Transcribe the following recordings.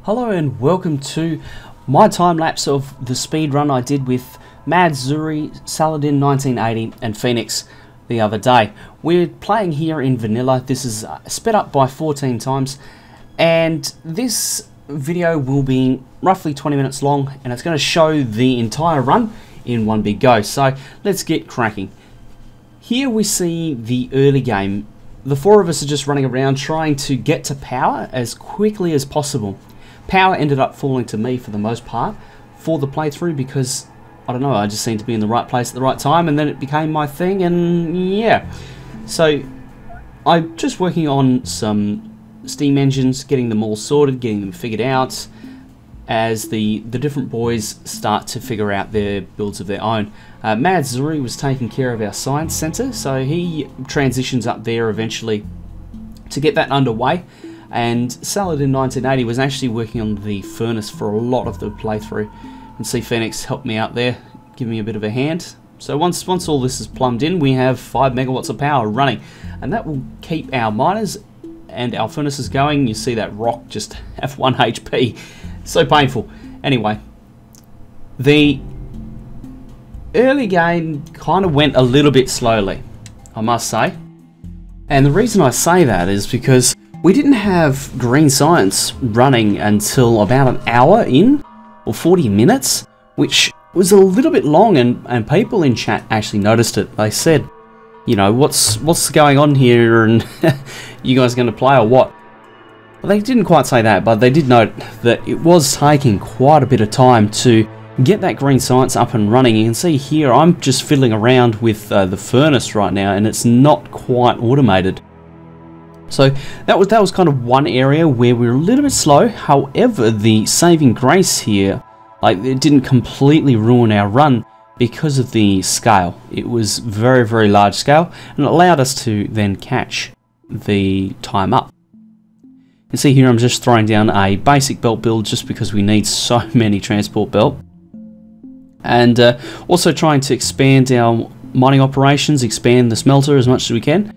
Hello and welcome to my time lapse of the speed run I did with Mad Zuri, Saladin 1980 and Phoenix the other day. We're playing here in vanilla. This is sped up by 14 times and this video will be roughly 20 minutes long and it's going to show the entire run in one big go. So let's get cracking. Here we see the early game. The four of us are just running around trying to get to power as quickly as possible. Power ended up falling to me for the most part for the playthrough because, I don't know, I just seemed to be in the right place at the right time and then it became my thing and yeah. So I'm just working on some steam engines, getting them all sorted, getting them figured out as the different boys start to figure out their builds of their own. Mad Zuri was taking care of our science center, so he transitions up there eventually to get that underway. And Saladin 1980 was actually working on the furnace for a lot of the playthrough. And see Phoenix helped me out there, give me a bit of a hand. So once all this is plumbed in, we have 5 megawatts of power running. And that will keep our miners and our furnaces going. You see that rock just have 1 HP. So painful. Anyway, the early game kind of went a little bit slowly, I must say. And the reason I say that is because we didn't have green science running until about an hour in, or 40 minutes, which was a little bit long, and people in chat actually noticed it. They said, you know, what's going on here, and you guys going to play or what? Well, they didn't quite say that, but they did note that it was taking quite a bit of time to get that green science up and running. You can see here I'm just fiddling around with the furnace right now, and it's not quite automated. So that was kind of one area where we were a little bit slow. However, the saving grace here, like, it didn't completely ruin our run because of the scale. It was very, very large scale and it allowed us to then catch the time up. You can see here I'm just throwing down a basic belt build just because we need so many transport belt. And also trying to expand our mining operations, expand the smelter as much as we can.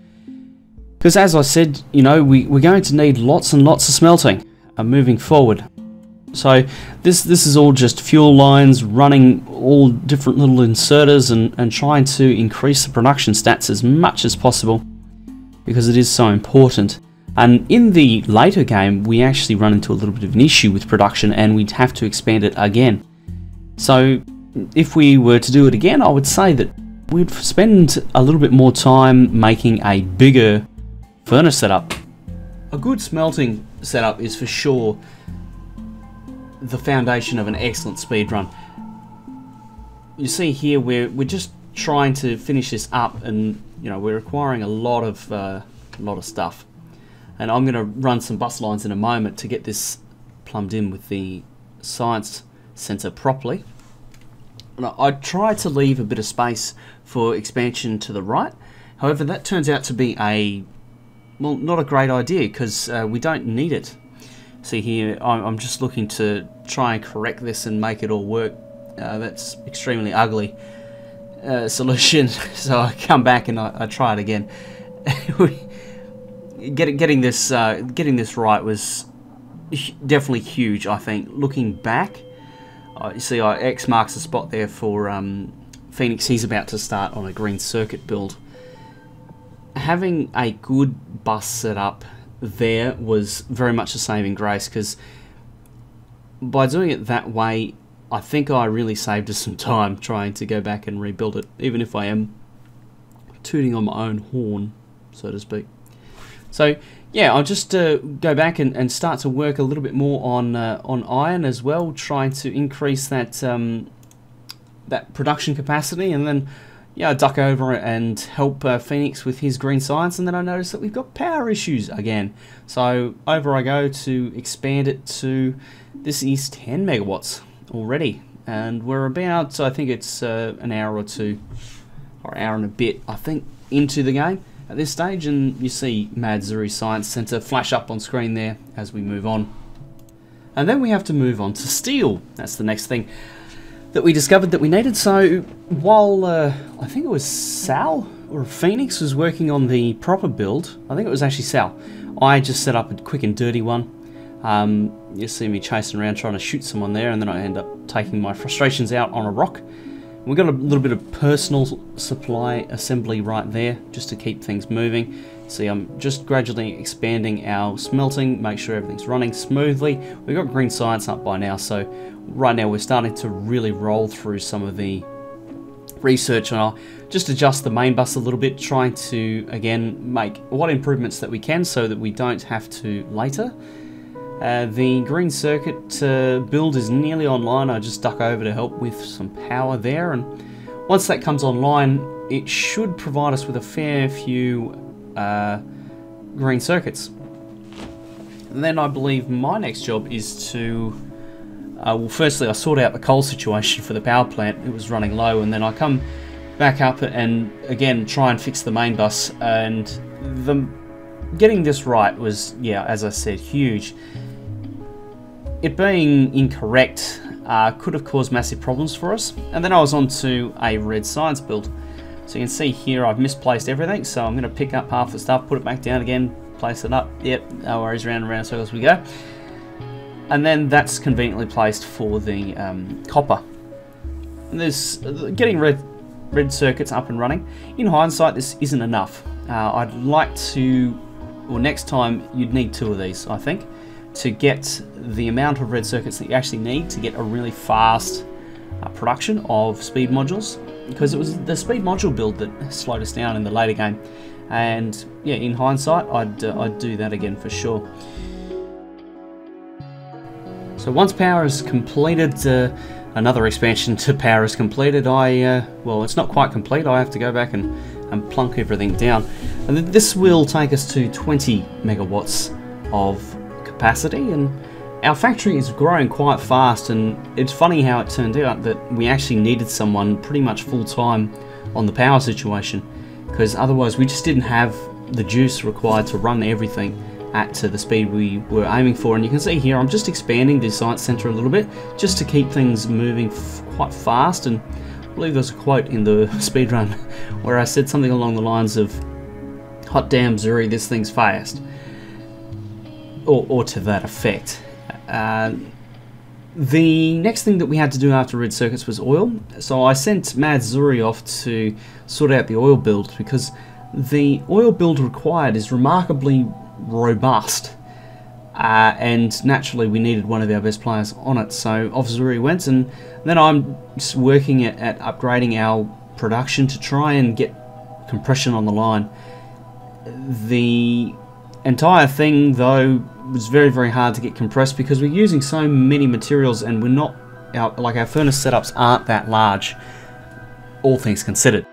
Because as I said, you know, we're going to need lots and lots of smelting moving forward. So this is all just fuel lines running all different little inserters and trying to increase the production stats as much as possible because it is so important. And in the later game, we actually run into a little bit of an issue with production and we'd have to expand it again. So if we were to do it again, I would say that we'd spend a little bit more time making a bigger furnace setup. A good smelting setup is for sure the foundation of an excellent speed run. You see here we're just trying to finish this up, and you know we're requiring a lot of stuff. And I'm going to run some bus lines in a moment to get this plumbed in with the science center properly. And I try to leave a bit of space for expansion to the right. However, that turns out to be well, not a great idea because we don't need it. See here, I'm just looking to try and correct this and make it all work. That's extremely ugly solution. So I come back and I try it again. Getting this right was definitely huge, I think. Looking back, you see X marks the spot there for Phoenix. He's about to start on a green circuit build. Having a good bus set up there was very much a saving grace because by doing it that way, I think I really saved us some time trying to go back and rebuild it, even if I am tooting on my own horn, so to speak. So yeah, I'll just go back and start to work a little bit more on iron as well, trying to increase that that production capacity, and then yeah, I duck over and help Phoenix with his green science, and then I notice that we've got power issues again. So over I go to expand it to, this is 10 megawatts already, and we're about, I think it's an hour or two, or hour and a bit, I think, into the game at this stage, and you see Mad Zuri Science Center flash up on screen there as we move on. And then we have to move on to steel. That's the next thing that we discovered that we needed. So while I think it was Sal or Phoenix was working on the proper build, I think it was actually Sal, I just set up a quick and dirty one. You see me chasing around trying to shoot someone there, and then I end up taking my frustrations out on a rock. We've got a little bit of personal supply assembly right there, just to keep things moving. See, I'm just gradually expanding our smelting, make sure everything's running smoothly. We've got green science up by now, so right now we're starting to really roll through some of the research, and I'll just adjust the main bus a little bit, trying to, again, make what improvements that we can so that we don't have to later. The green circuit build is nearly online. I just duck over to help with some power there, and once that comes online, it should provide us with a fair few green circuits. And then I believe my next job is to well, firstly I sort out the coal situation for the power plant. It was running low, and then I come back up and again try and fix the main bus. And getting this right was, yeah, as I said, huge. It being incorrect could have caused massive problems for us. And then I was on to a red science build. So you can see here I've misplaced everything, so I'm going to pick up half the stuff, put it back down again, place it up. Yep, no worries, round and round circles we go. And then that's conveniently placed for the copper. And there's getting red circuits up and running. In hindsight, this isn't enough. I'd like to, or next time you'd need 2 of these, I think, to get the amount of red circuits that you actually need to get a really fast production of speed modules, because it was the speed module build that slowed us down in the later game. And yeah, in hindsight, I'd do that again for sure. So once power is completed, another expansion to power is completed, well, it's not quite complete. I have to go back and plunk everything down. And this will take us to 20 megawatts of capacity, and our factory is growing quite fast. And it's funny how it turned out that we actually needed someone pretty much full-time on the power situation, because otherwise we just didn't have the juice required to run everything at the speed we were aiming for. And you can see here I'm just expanding the science center a little bit just to keep things moving quite fast. And I believe there's a quote in the speedrun where I said something along the lines of, "Hot damn Zuri, this thing's fast," or to that effect. The next thing that we had to do after red circuits was oil. So I sent Mad Zuri off to sort out the oil build, because the oil build required is remarkably robust, and naturally we needed one of our best players on it. So off Zuri went, and then I'm just working at upgrading our production to try and get compression on the line. The entire thing, though, was very, very hard to get compressed because we're using so many materials, and we're not, our furnace setups aren't that large, all things considered.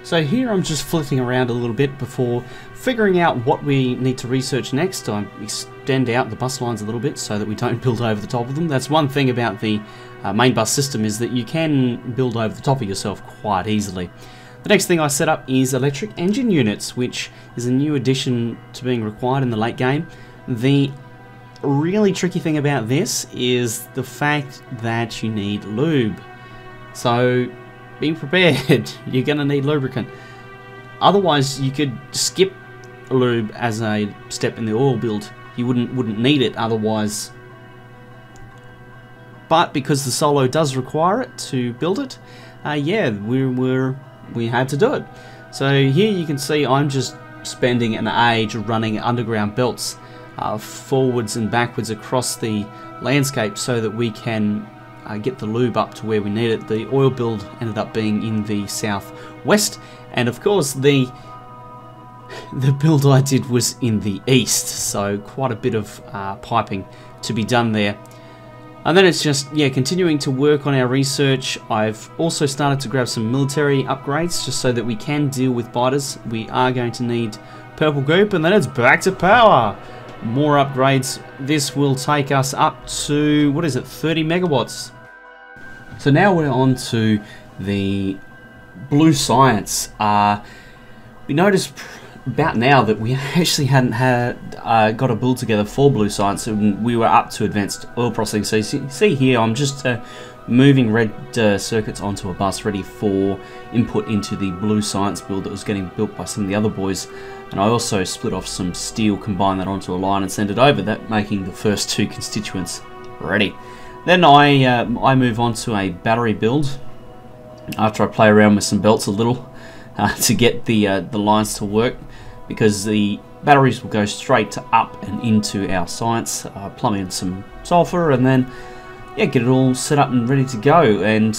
So here I'm just flitting around a little bit before figuring out what we need to research next. I extend out the bus lines a little bit so that we don't build over the top of them. That's one thing about the main bus system, is that you can build over the top of yourself quite easily. The next thing I set up is electric engine units, which is a new addition to being required in the late game. The really tricky thing about this is the fact that you need lube. So be prepared, you're going to need lubricant. Otherwise, you could skip lube as a step in the oil build. You wouldn't need it otherwise. But because the solo does require it to build it, yeah, we had to do it. So here you can see I'm just spending an age running underground belts forwards and backwards across the landscape so that we can get the lube up to where we need it. The oil build ended up being in the southwest, and of course the build I did was in the east, so quite a bit of piping to be done there. And then it's just, yeah, continuing to work on our research. I've also started to grab some military upgrades just so that we can deal with biters. We are going to need purple goop, and then it's back to power. More upgrades. This will take us up to, what is it, 30 megawatts. So now we're on to the blue science. We noticed about now that we actually hadn't got a build together for Blue Science, and we were up to advanced oil processing. So you see here, I'm just moving red circuits onto a bus ready for input into the Blue Science build that was getting built by some of the other boys. And I also split off some steel, combine that onto a line and send it over, that making the first two constituents ready. Then I move on to a battery build after I play around with some belts a little to get the lines to work, because the batteries will go straight to up and into our science, plumb in some sulfur, and then yeah, get it all set up and ready to go. And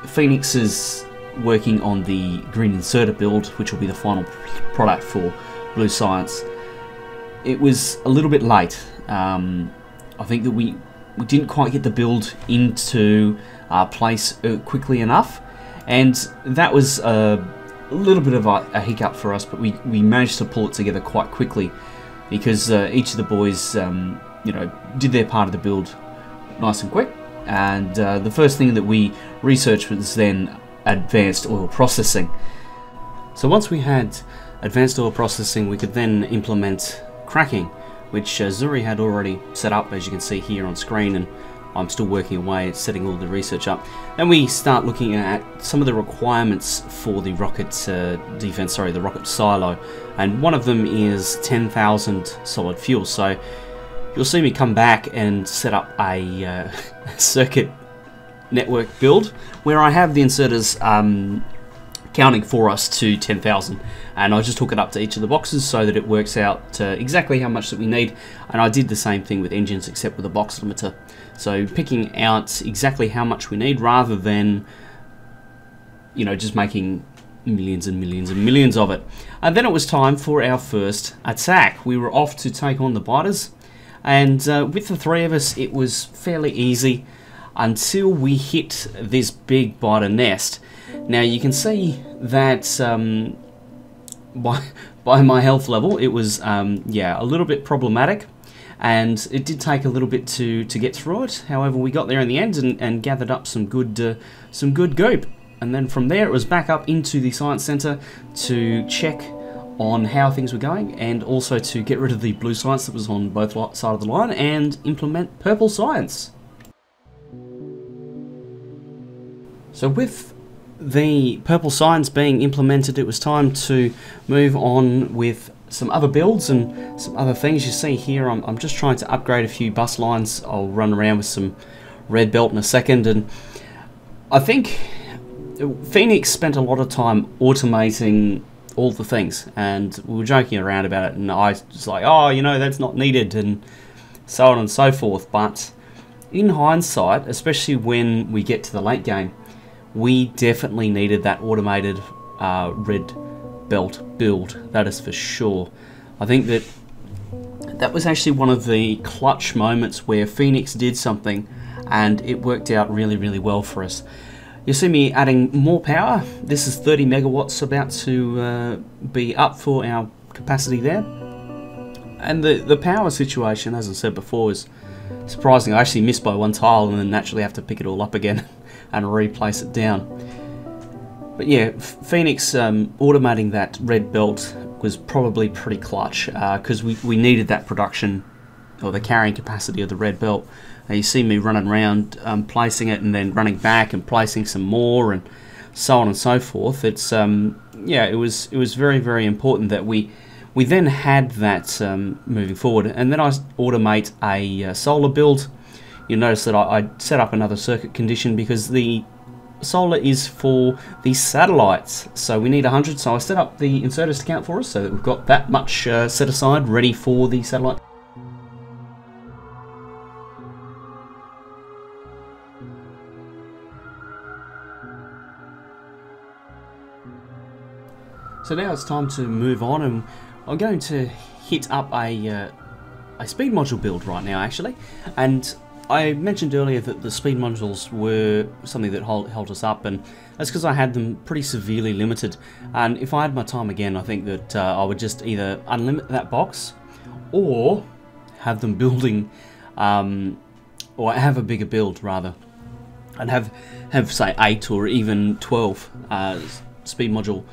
Phoenix is working on the green inserter build, which will be the final product for Blue Science. It was a little bit late. I think that we didn't quite get the build into place quickly enough, and that was a little bit of a hiccup for us, but we managed to pull it together quite quickly, because each of the boys you know, did their part of the build nice and quick. And the first thing that we researched was then advanced oil processing. So once we had advanced oil processing, we could then implement cracking, which Zuri had already set up, as you can see here on screen, and I'm still working away at setting all the research up. Then we start looking at some of the requirements for the rocket defense, sorry, the rocket silo, and one of them is 10,000 solid fuel. So you'll see me come back and set up a circuit network build where I have the inserters counting for us to 10,000, and I just hook it up to each of the boxes so that it works out exactly how much that we need. And I did the same thing with engines, except with a box limiter, so picking out exactly how much we need rather than, you know, just making millions and millions and millions of it. And then it was time for our first attack. We were off to take on the biters, and with the three of us it was fairly easy until we hit this big biter nest. Now you can see that by my health level it was yeah, a little bit problematic, and it did take a little bit to get through it. However, we got there in the end and gathered up some good goop, and then from there it was back up into the science center to check on how things were going, and also to get rid of the blue science that was on both sides of the line and implement purple science. So with the purple science being implemented, it was time to move on with some other builds and some other things. You see here, I'm just trying to upgrade a few bus lines. I'll run around with some red belt in a second, and I think Phoenix spent a lot of time automating all the things, and we were joking around about it, and I was like, oh, you know, that's not needed, and so on and so forth. But in hindsight, especially when we get to the late game, we definitely needed that automated red belt build, that is for sure. I think that was actually one of the clutch moments where Phoenix did something and it worked out really, really well for us. You see me adding more power. This is 30 megawatts about to be up for our capacity there. And the power situation, as I said before, is surprising. I actually missed by one tile and then naturally have to pick it all up again and replace it down. But yeah, Phoenix automating that red belt was probably pretty clutch, because we needed that production, or the carrying capacity of the red belt. You see me running around placing it and then running back and placing some more and so on and so forth. It's yeah, it was very, very important that we then had that moving forward. And then I automate a solar build. You'll notice that I set up another circuit condition because the solar is for the satellites, so we need 100. So I set up the inserters to count for us, so that we've got that much set aside ready for the satellite. So now it's time to move on, and I'm going to hit up a speed module build right now, actually. And I mentioned earlier that the speed modules were something that held us up, and that's because I had them pretty severely limited. And if I had my time again, I think that I would just either unlimit that box or have them building, or have a bigger build rather, and have say 8 or even 12 speed module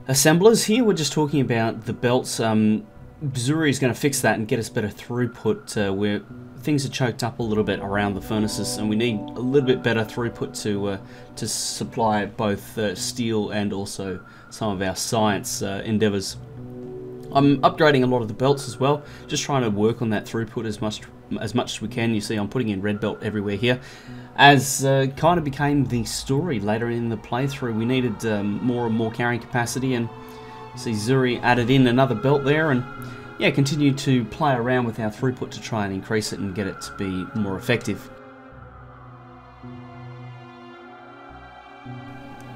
assemblers. Here we're just talking about the belts. Zuri is going to fix that and get us better throughput where things are choked up a little bit around the furnaces, and we need a little bit better throughput to supply both steel and also some of our science endeavors. I'm upgrading a lot of the belts as well, just trying to work on that throughput as much as we can. You see I'm putting in red belt everywhere here, as kind of became the story later in the playthrough. We needed more and more carrying capacity, and see Zuri added in another belt there, and yeah, continue to play around with our throughput to try and increase it and get it to be more effective.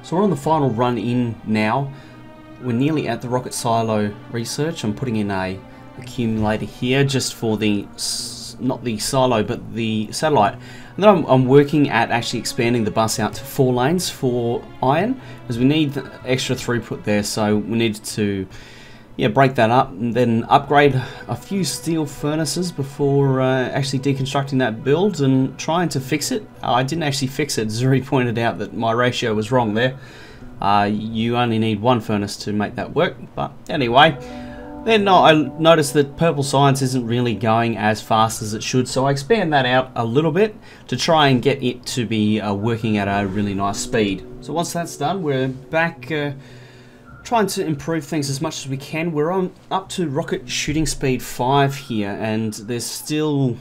So we're on the final run in now. We're nearly at the rocket silo research. I'm putting in a accumulator here just for the, not the silo, but the satellite. And then I'm working at actually expanding the bus out to 4 lanes for iron, because we need extra throughput there, so we need to break that up and then upgrade a few steel furnaces before actually deconstructing that build and trying to fix it. I didn't actually fix it. Zuri pointed out that my ratio was wrong there. You only need 1 furnace to make that work, but anyway. Then I noticed that purple science isn't really going as fast as it should, so I expand that out a little bit to try and get it to be working at a really nice speed. So once that's done, we're back trying to improve things as much as we can. We're on up to rocket shooting speed 5 here, and there's still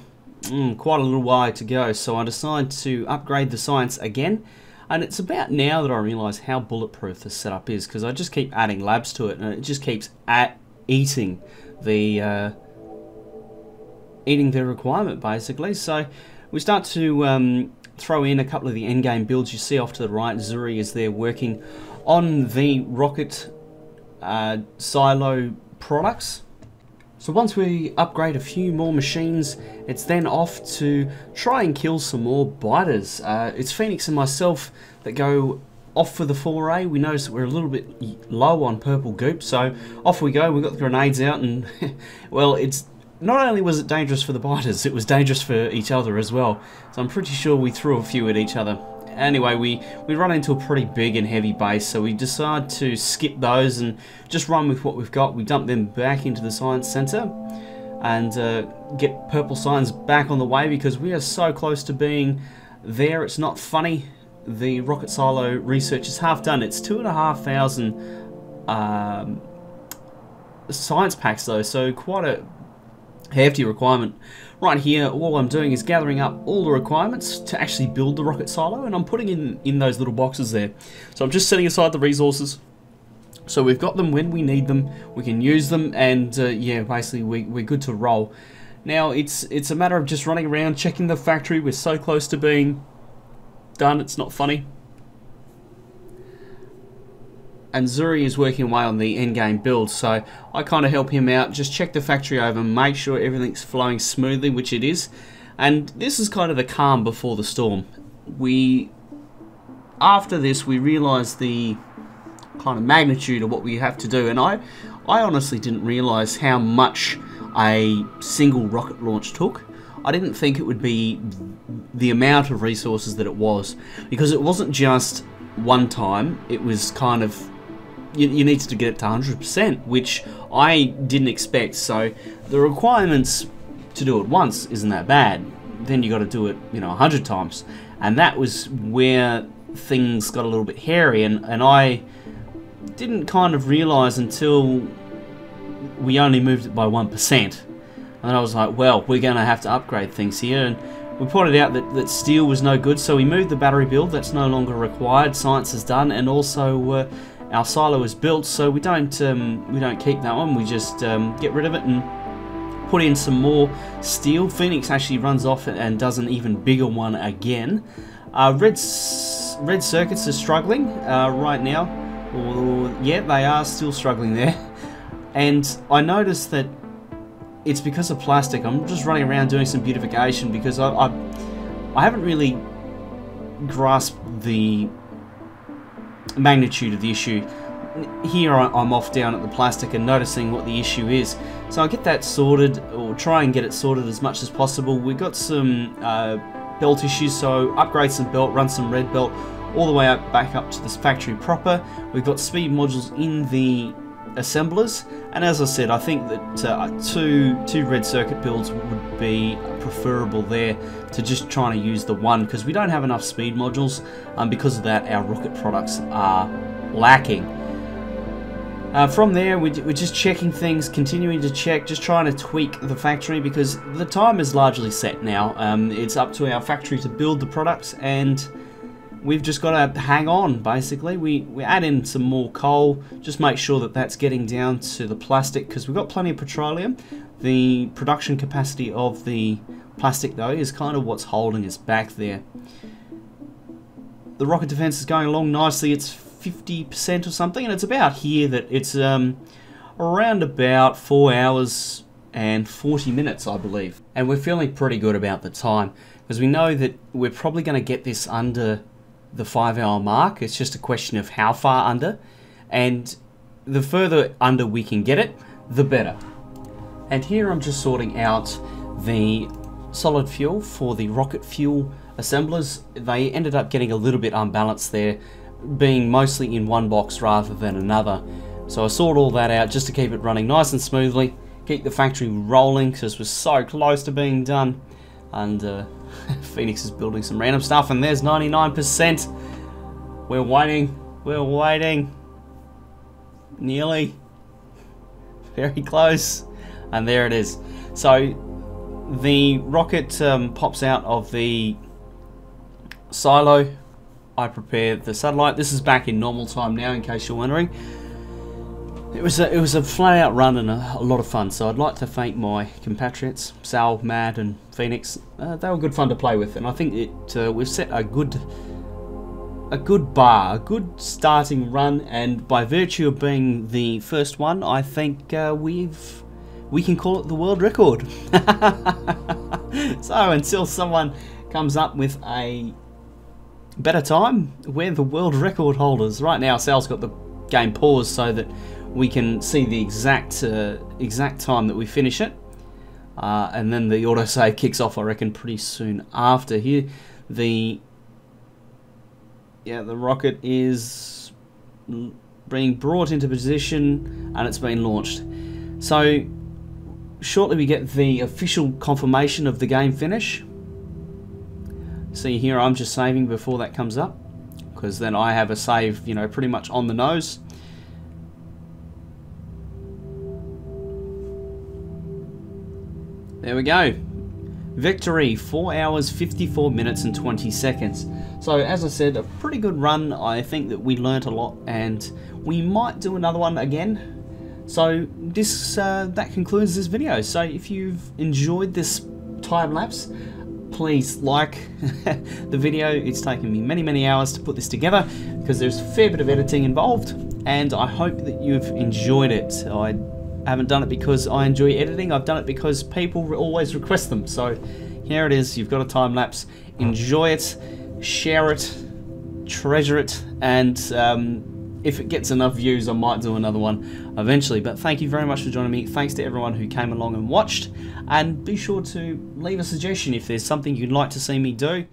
quite a little way to go, so I decided to upgrade the science again. And it's about now that I realise how bulletproof this setup is, because I just keep adding labs to it, and it just keeps eating the requirement basically. So we start to throw in a couple of the endgame builds. You see off to the right, Zuri is there working on the rocket silo products. So once we upgrade a few more machines, it's then off to try and kill some more biters. It's Phoenix and myself that go off for the foray. We notice that we're a little bit low on purple goop, so off we go. We've got the grenades out, and well, it's not only was it dangerous for the biters, it was dangerous for each other as well. So I'm pretty sure we threw a few at each other. Anyway, we run into a pretty big and heavy base, so we decide to skip those and just run with what we've got. We dump them back into the science center and get purple science back on the way, because we are so close to being there. It's not funny. The rocket silo research is half done. It's 2,500 science packs though, so quite a hefty requirement. Right here, all I'm doing is gathering up all the requirements to actually build the rocket silo, and I'm putting in those little boxes there. So I'm just setting aside the resources, so we've got them when we need them, we can use them, and yeah, basically we're good to roll. Now it's a matter of just running around checking the factory. We're so close to being done, it's not funny. And Zuri is working away on the endgame build, so I kind of help him out, just check the factory over, make sure everything's flowing smoothly, which it is. And this is kind of the calm before the storm. After this, we realise the kind of magnitude of what we have to do, and I honestly didn't realise how much a single rocket launch took. I didn't think it would be the amount of resources that it was, because it wasn't just one time, it was kind of, you needed to get it to 100%, which I didn't expect. So the requirements to do it once isn't that bad. Then you got to do it, 100 times, and that was where things got a little bit hairy, and I didn't kind of realise until we only moved it by 1%, and I was like, well, we're going to have to upgrade things here. And we pointed out that steel was no good, so we moved the battery build. That's no longer required. Science is done, and also our silo is built, so we don't keep that one. We just get rid of it and put in some more steel. Phoenix actually runs off and does an even bigger one again. Red circuits are struggling right now. Yeah, they are still struggling there. And I noticed that it's because of plastic. I'm just running around doing some beautification because I haven't really grasped the magnitude of the issue. Here I'm off down at the plastic and noticing what the issue is. So I get that sorted, or try and get it sorted as much as possible. We've got some belt issues, so upgrade some belt, run some red belt all the way up back up to this factory proper. We've got speed modules in the assemblers, and as I said, I think that two red circuit builds would be preferable there to just trying to use the one, because we don't have enough speed modules. Because of that, our rocket products are lacking. From there, we're just checking things, continuing to check, just trying to tweak the factory, because the time is largely set now. It's up to our factory to build the products, and we've just got to hang on, basically. We add in some more coal, just make sure that that's getting down to the plastic, because we've got plenty of petroleum. The production capacity of the plastic, though, is kind of what's holding us back there. The rocket defense is going along nicely. It's 50% or something, and it's about here that it's around about 4 hours and 40 minutes, I believe. And we're feeling pretty good about the time, because we know that we're probably going to get this under the 5-hour mark. It's just a question of how far under, and the further under we can get it, the better. And here I'm just sorting out the solid fuel for the rocket fuel assemblers. They ended up getting a little bit unbalanced there, being mostly in one box rather than another. So I sorted all that out just to keep it running nice and smoothly, keep the factory rolling, because we're so close to being done. And Phoenix is building some random stuff, and there's 99%. We're waiting. Nearly. Very close. And there it is. So the rocket pops out of the silo. I prepare the satellite. This is back in normal time now, in case you're wondering. It was a flat out run and a lot of fun, so I'd like to thank my compatriots, Sal, Mad and Phoenix. They were good fun to play with, and I think we've set a good bar, a good starting run, and by virtue of being the first one, I think we can call it the world record. So until someone comes up with a better time, we're the world record holders. Right now, Sal's got the game paused so that we can see the exact time that we finish it, and then the autosave kicks off, I reckon, pretty soon after. Here the rocket is being brought into position and it's been launched. So shortly we get the official confirmation of the game finish. See here, I'm just saving before that comes up, because then I have a save, you know, pretty much on the nose. There we go. Victory, 4 hours, 54 minutes and 20 seconds. So as I said, a pretty good run. I think that we learnt a lot, and we might do another one again. So this that concludes this video. So if you've enjoyed this time lapse, please like the video. It's taken me many hours to put this together, because there's a fair bit of editing involved, and I hope that you've enjoyed it. I haven't done it because I enjoy editing. I've done it because people always request them. So here it is. You've got a time lapse. Enjoy it, share it, treasure it, and if it gets enough views, I might do another one eventually. But thank you very much for joining me. Thanks to everyone who came along and watched, and be sure to leave a suggestion if there's something you'd like to see me do.